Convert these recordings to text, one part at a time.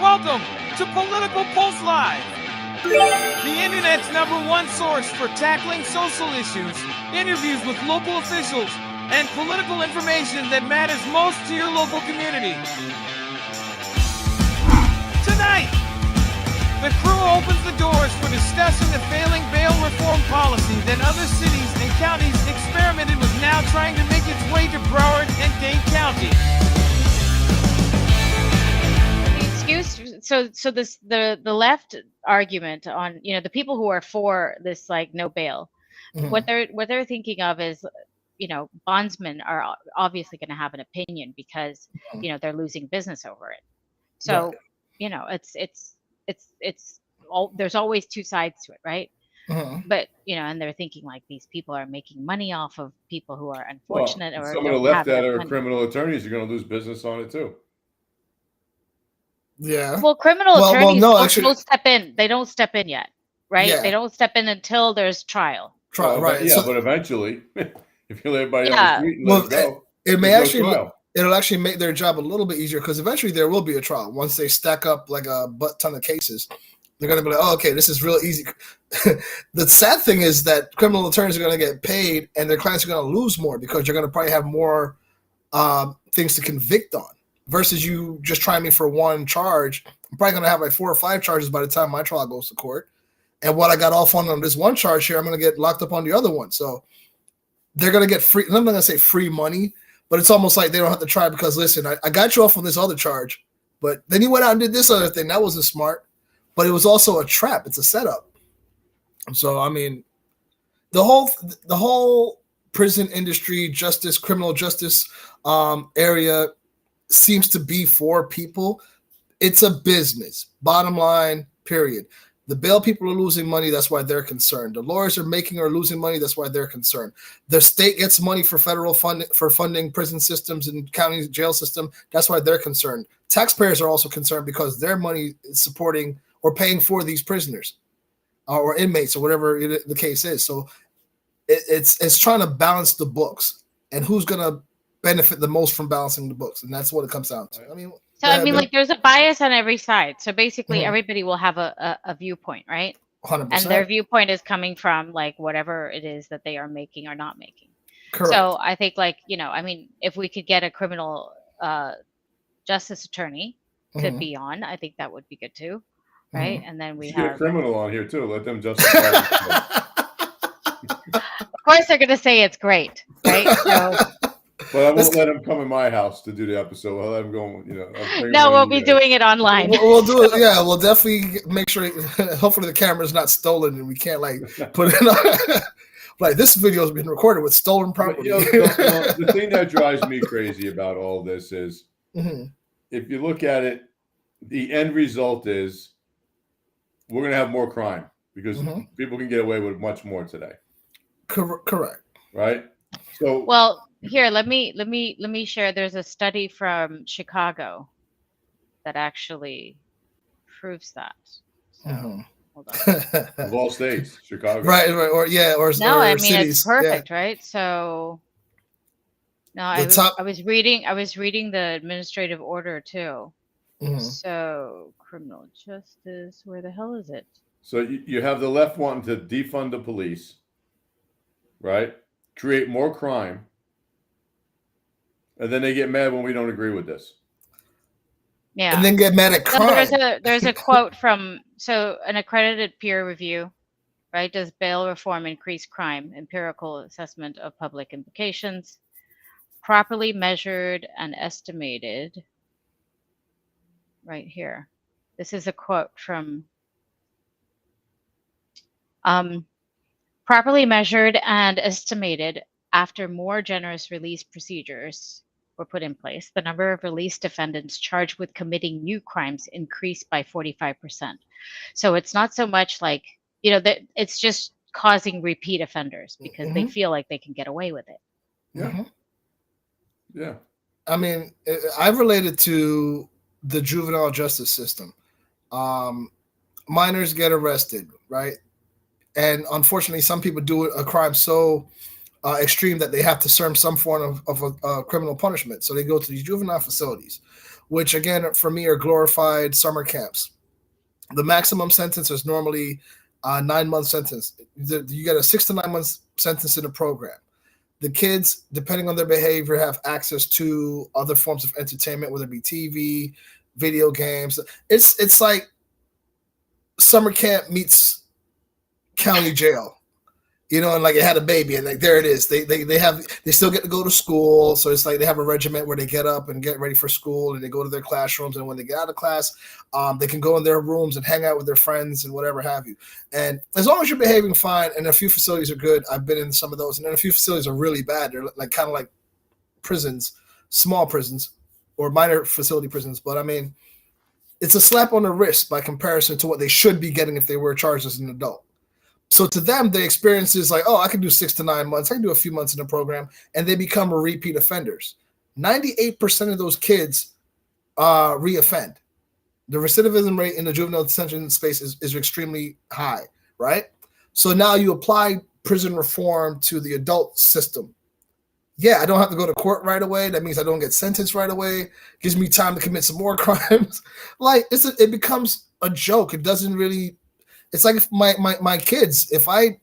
Welcome to Political Pulse Live, the internet's #1 source for tackling social issues, interviews with local officials, and political information that matters most to your local community. Tonight, the crew opens the doors for discussing the failing bail reform policy that other cities and counties experimented with, now trying to make its way to Broward and Dane County. The left argument on, the people who are for this, like, no bail, what they're thinking of is, bondsmen are obviously going to have an opinion because they're losing business over it. So it's all, there's always two sides to it, right? But and they're thinking like these people are making money off of people who are unfortunate, or some of the left that are criminal attorneys are going to lose business on it too. Yeah. Well, criminal attorneys don't step in. They don't step in yet, right? Yeah. They don't step in until there's trial. Right. Yeah, but eventually, if you let everybody on the street and let it go, it'll actually make their job a little bit easier, because eventually there will be a trial. Once they stack up like a butt ton of cases, they're going to be like, oh, okay, this is real easy. The sad thing is that criminal attorneys are going to get paid and their clients are going to lose more, because you're going to probably have more things to convict on. Versus you just trying me for one charge. I'm probably going to have like 4 or 5 charges by the time my trial goes to court. And what I got off on this one charge here, I'm going to get locked up on the other one. So they're going to get free. I'm not going to say free money, but it's almost like they don't have to try, because, listen, I got you off on this other charge, but then you went out and did this other thing. That wasn't smart, but it was also a trap. It's a setup. So, I mean, the whole prison industry, criminal justice area seems to be for people. It's a business, bottom line, period. The bail people are losing money, that's why they're concerned. The lawyers are making or losing money, that's why they're concerned. The state gets money for federal funding prison systems and county jail system, that's why they're concerned. Taxpayers are also concerned because their money is supporting or paying for these prisoners or inmates or whatever the case is. So it's trying to balance the books, and who's going to benefit the most from balancing the books, and that's what it comes down to. Like, there's a bias on every side. So basically, everybody will have a viewpoint, right? 100%. And their viewpoint is coming from like whatever it is that they are making or not making. Correct. So I think, like, if we could get a criminal justice attorney to be on, I think that would be good too, right? And then we have a criminal on here too. Let them justify. Of course, they're going to say it's great, right? So. But I won't let him come in my house to do the episode. I'll let him go, No, we'll be doing it online. We'll do it. Yeah, we'll definitely make sure. Hopefully, the camera's not stolen and we can't put it on. Like, this video has been recorded with stolen property. The thing that drives me crazy about all this is, if you look at it, the end result is we're going to have more crime because people can get away with much more today. Correct. Right. So here, let me share. There's a study from Chicago that actually proves that. So, hold on. Of all states, Chicago. Right, or cities. It's perfect, right? So, I was reading the administrative order too. So, criminal justice, where the hell is it? So you have the left wanting to defund the police, right? Create more crime. And then they get mad when we don't agree with this. Yeah. And then get mad at crime. There's a quote from an accredited peer review, right? Does bail reform increase crime? Empirical assessment of public implications. Properly measured and estimated. Right here. This is a quote from properly measured and estimated. After more generous release procedures were put in place, the number of released defendants charged with committing new crimes increased by 45%. So it's not so much like, that it's just causing repeat offenders because they feel like they can get away with it. Yeah. Yeah. I mean, I've related to the juvenile justice system. Minors get arrested, right? And unfortunately, some people do a crime so extreme that they have to serve some form of a criminal punishment. So they go to these juvenile facilities, which again, for me, are glorified summer camps. The maximum sentence is normally a 9-month sentence. You get a 6 to 9 months sentence in a program. The kids, depending on their behavior, have access to other forms of entertainment, whether it be TV, video games. It's like summer camp meets county jail. You know, and like it had a baby, and like there it is. They still get to go to school, so it's like they have a regiment where they get up and get ready for school, and they go to their classrooms, and when they get out of class, they can go in their rooms and hang out with their friends and whatever have you. And as long as you're behaving fine, and a few facilities are good, I've been in some of those, and then a few facilities are really bad. They're like kind of like prisons, small prisons, or minor facility prisons. But I mean, it's a slap on the wrist by comparison to what they should be getting if they were charged as an adult. So to them, the experience is like, oh, I can do 6 to 9 months. I can do a few months in the program, and they become repeat offenders. 98% of those kids reoffend. The recidivism rate in the juvenile detention space is extremely high, right? So now you apply prison reform to the adult system. Yeah, I don't have to go to court right away. That means I don't get sentenced right away. Gives me time to commit some more crimes. Like it becomes a joke. It doesn't really. It's like if my kids, if I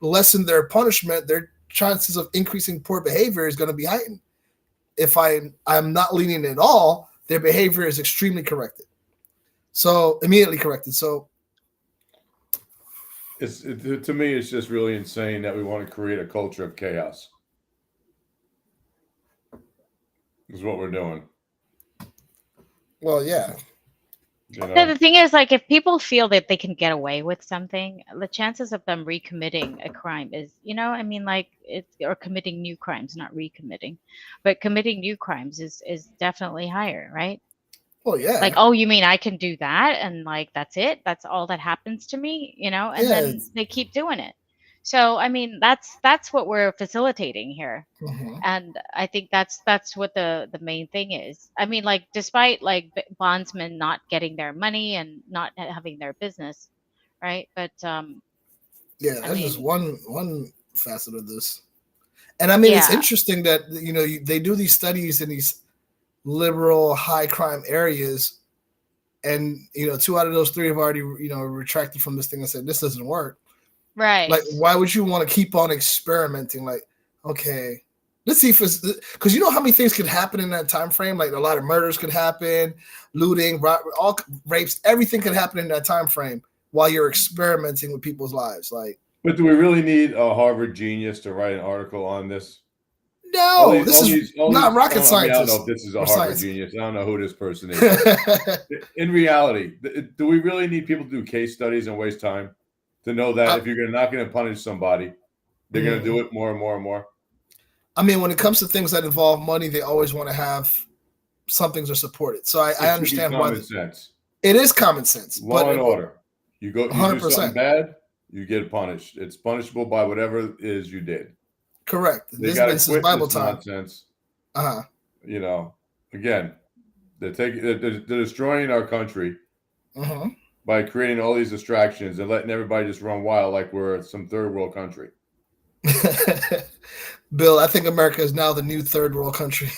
lessen their punishment, their chances of increasing poor behavior is going to be heightened. If I'm not lenient at all, their behavior is extremely corrected. So immediately corrected. So to me, it's just really insane that we want to create a culture of chaos. Is what we're doing. Well, yeah. You know? So the thing is, like, if people feel that they can get away with something, the chances of them recommitting a crime is, I mean, like, or committing new crimes, not recommitting, but committing new crimes is definitely higher, right? Well, yeah. Like, oh, you mean I can do that, and like that's it? That's all that happens to me, and then they keep doing it. So, I mean, that's what we're facilitating here. Mm-hmm. And I think that's what the main thing is. I mean, like, despite like bondsmen not getting their money and not having their business, right? But that's just one facet of this. And I mean, it's interesting that they do these studies in these liberal high crime areas, and 2 out of those 3 have already retracted from this thing and said this doesn't work. Right. Like, why would you want to keep on experimenting? Like, okay, let's see if it's because you know how many things could happen in that time frame. Like, a lot of murders could happen, looting, all rapes, everything could happen in that time frame while you're experimenting with people's lives. Like, but do we really need a Harvard genius to write an article on this? No, this is not rocket science. I don't know if this is a Harvard genius. I don't know who this person is. In reality, do we really need people to do case studies and waste time to know that if you're not going to punish somebody, they're going to do it more and more and more? I mean, when it comes to things that involve money, they always want to have some things are supported. So I understand why. Common sense. It is common sense. Law and order. You do something bad, you get punished. It's punishable by whatever it is you did. Correct. This has been since Bible time. Nonsense. Uh-huh. Again, they're destroying our country. Uh-huh. By creating all these distractions and letting everybody just run wild like we're some third world country. Bill, I think America is now the new third world country.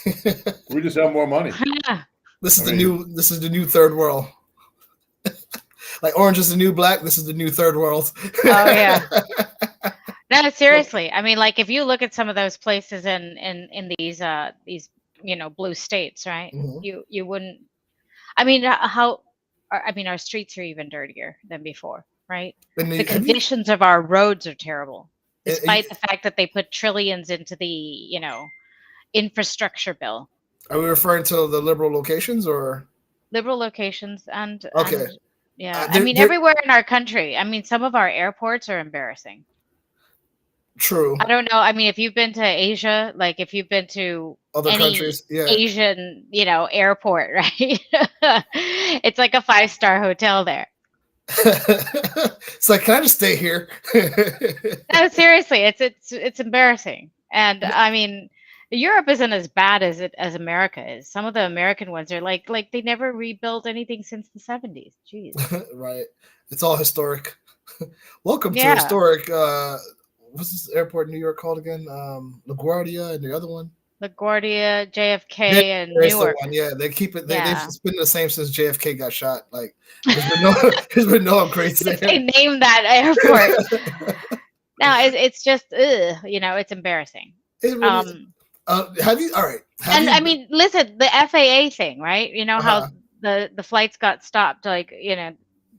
We just have more money. This is the new third world. Like Orange is the new black, this is the new third world. Oh yeah. No, seriously. I mean, like, if you look at some of those places in these blue states, right? Mm-hmm. You wouldn't. I mean, our streets are even dirtier than before, right? The conditions of our roads are terrible, despite the fact that they put trillions into the, infrastructure bill. Are we referring to the liberal locations or? Liberal locations and okay. Everywhere in our country. I mean, some of our airports are embarrassing. True. I don't know. I mean, if you've been to Asia, like if you've been to other any countries, Asian, airport, right? It's like a 5-star hotel there. It's like, can I just stay here? No, seriously, it's embarrassing. And I mean, Europe isn't as bad as America is. Some of the American ones are like they never rebuilt anything since the 70s. Jeez. Right. It's all historic. Welcome to historic what's this airport in New York called again? LaGuardia and the other one. LaGuardia, JFK, and Newark. The one. Yeah, they keep it. They've Yeah. been the same since JFK got shot. Like there's been no upgrades there. They named that airport. No, it's just, it's embarrassing. It really have you? All right. I mean, listen, the FAA thing, right? You know how the flights got stopped, like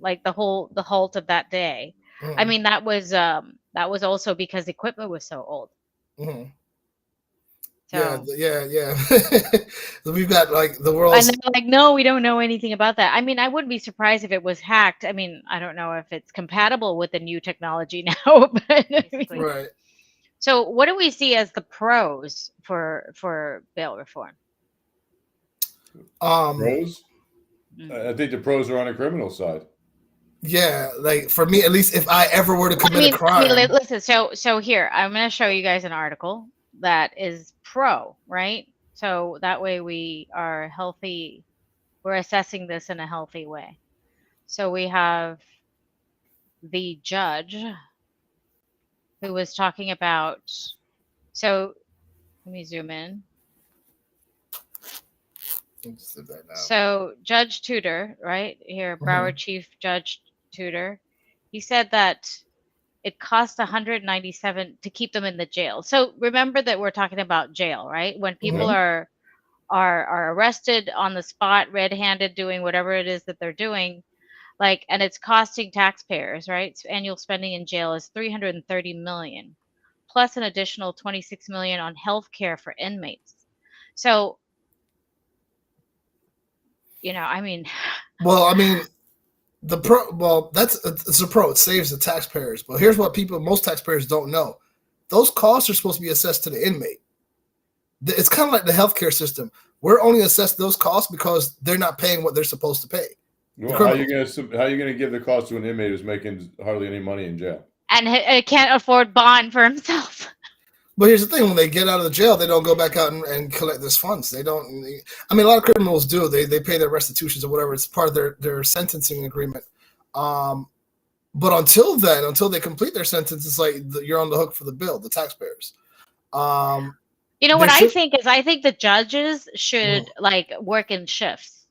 like the halt of that day. I mean, that was also because equipment was so old. So, yeah. We've got like the world's. And they're like, no, we don't know anything about that. I mean, I wouldn't be surprised if it was hacked. I mean, I don't know if it's compatible with the new technology now, but right. So, what do we see as the pros for bail reform? Pros? I think the pros are on the criminal side. Yeah, like for me, at least, if I ever were to commit a crime. Listen, so here, I'm going to show you guys an article that is pro, right? So that way we are healthy. We're assessing this in a healthy way. So we have the judge who was talking about, so let me zoom in. So Judge Tudor, right here, Broward Chief Judge Tudor, he said that it costs $197 to keep them in the jail. So remember that we're talking about jail, right? When people are arrested on the spot, red-handed, doing whatever it is that they're doing, like, and it's costing taxpayers, right? So annual spending in jail is $330 million, plus an additional $26 million on health care for inmates. So, I mean, it's a pro. It saves the taxpayers. But here's what most taxpayers don't know: those costs are supposed to be assessed to the inmate. It's kind of like the healthcare system. We're only assessed those costs because they're not paying what they're supposed to pay. Well, how are you going to give the cost to an inmate who's making hardly any money in jail and can't afford bond for himself? But here's the thing: when they get out of the jail, they don't go back out and collect these funds. They don't. I mean, a lot of criminals do. They pay their restitutions or whatever. It's part of their sentencing agreement. But until they complete their sentence, it's like you're on the hook for the bill, the taxpayers. What I think the judges should like work in shifts,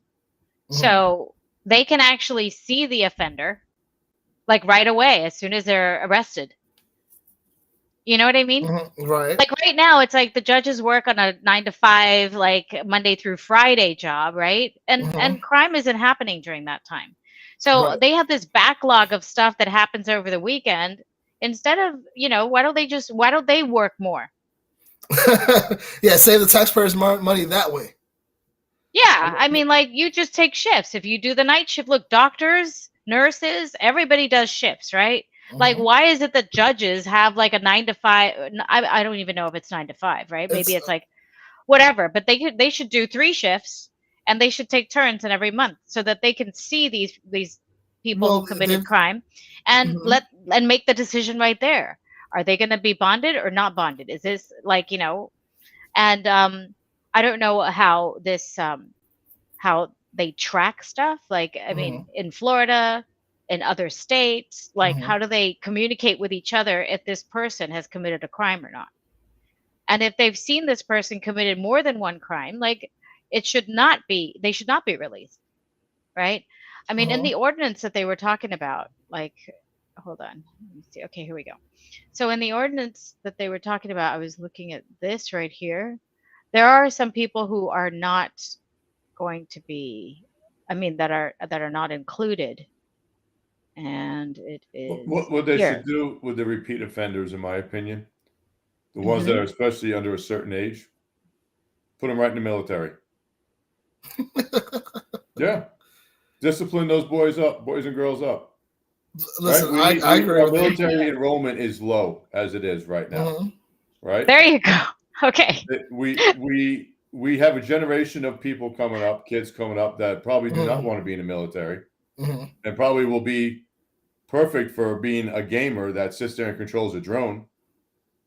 so they can actually see the offender like right away as soon as they're arrested. You know what I mean? Right. Like right now, it's like the judges work on a 9 to 5, like Monday through Friday job, right? And crime isn't happening during that time. So they have this backlog of stuff that happens over the weekend. Instead of, why don't they work more? Yeah, save the taxpayers money that way. Yeah, I mean, like you just take shifts. If you do the night shift, look, doctors, nurses, everybody does shifts, right? Like, why is it that judges have like a 9 to 5? I don't even know if it's 9 to 5, right? Maybe it's like whatever, but they should do 3 shifts and they should take turns in every month so that they can see these people who committed crime and make the decision right there. Are they going to be bonded or not bonded? Is this like, and I don't know how this, how they track stuff. Like, I mean, in Florida, in other states, like how do they communicate with each other if this person has committed a crime or not? And if they've seen this person committed more than one crime, like they should not be released, right? I mean, in the ordinance that they were talking about, like, hold on, let me see. Okay, here we go. So in the ordinance that they were talking about, I was looking at this right here. There are some people who are not going to be, that are not included. And it is what they should do with the repeat offenders, in my opinion, the ones that are especially under a certain age, put them right in the military. Yeah, discipline those boys and girls up. Listen, right? I agree. Our military enrollment is low as it is right now. Right there, you go. Okay, we have a generation of people coming up, kids coming up that probably do not want to be in the military, and probably will be perfect for being a gamer that sits there and controls a drone,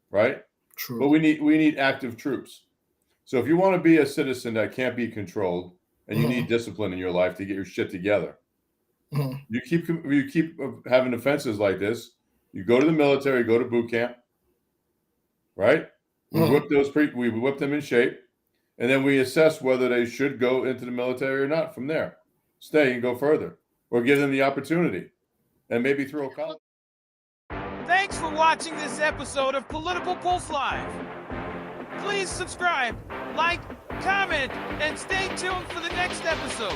right? True. But we need active troops. So if you want to be a citizen that can't be controlled and you need discipline in your life to get your shit together, you keep having offenses like this. You go to the military, go to boot camp, right? We whip them in shape, and then we assess whether they should go into the military or not from there. Stay and go further, or give them the opportunity, and maybe throw a college. Thanks for watching this episode of Political Pulse Live. Please subscribe, like, comment, and stay tuned for the next episode.